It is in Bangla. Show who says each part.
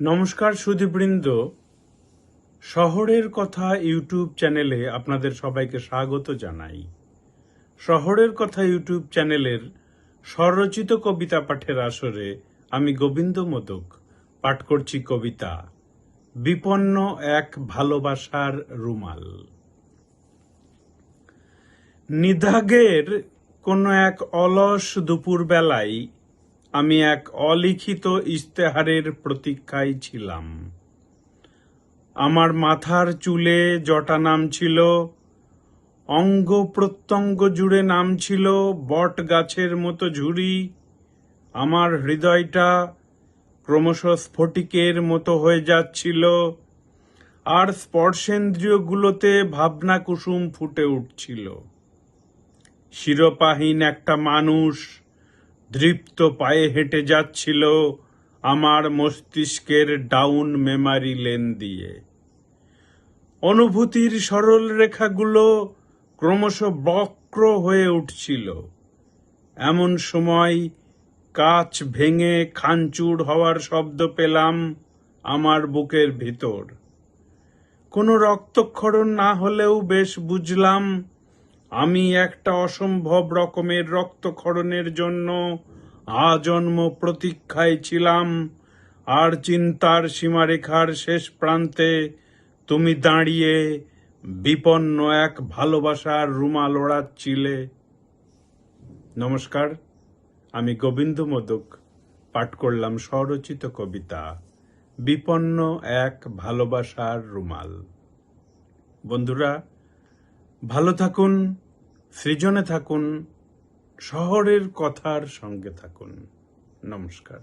Speaker 1: নমস্কার সুধীবৃন্দ, শহরের কথা ইউটিউব চ্যানেলে আপনাদের সবাইকে স্বাগত জানাই। শহরের কথা ইউটিউব চ্যানেলের স্বরচিত কবিতা পাঠের আসরে আমি গোবিন্দ মোদক পাঠ করছি কবিতা বিপন্ন এক ভালোবাসার রুমাল। নিদাগের কোনো এক অলস দুপুর বেলায় আমি এক অলিখিত ইস্তেহারের প্রতীক্ষায় ছিলাম। আমার মাথার চুলে জটা নামছিল, অঙ্গ প্রত্যঙ্গ জুড়ে নামছিল বট গাছের মতো ঝুরি। আমার হৃদয়টা ক্রমশ স্ফটিকের মতো হয়ে যাচ্ছিল, আর স্পর্শেন্দ্রিয়গুলোতে ভাবনা কুসুম ফুটে উঠছিল। শিরোপাহীন একটা মানুষ দৃপ্ত পায়ে হেঁটে যাচ্ছিল আমার মস্তিষ্কের ডাউন মেমারি লেন দিয়ে। অনুভূতির সরল রেখাগুলো ক্রমশ বক্র হয়ে উঠছিল। এমন সময় কাঁচ ভেঙে খানচুর হওয়ার শব্দ পেলাম আমার বুকের ভিতর। কোনো রক্তক্ষরণ না হলেও বেশ বুঝলাম আমি একটা অসম্ভব রকমের রক্তক্ষরণের জন্য আজন্ম প্রতীক্ষায় ছিলাম। আর চিন্তার সীমারেখার শেষ প্রান্তে তুমি দাঁড়িয়ে বিপন্ন এক ভালোবাসার রুমাল ওড়াচ্ছিলে। নমস্কার, আমি গোবিন্দ মোদক পাঠ করলাম স্বরচিত কবিতা বিপন্ন এক ভালোবাসার রুমাল। বন্ধুরা, ভালো থাকুন, সৃজনে থাকুন, শহরের কথার সঙ্গে থাকুন। নমস্কার।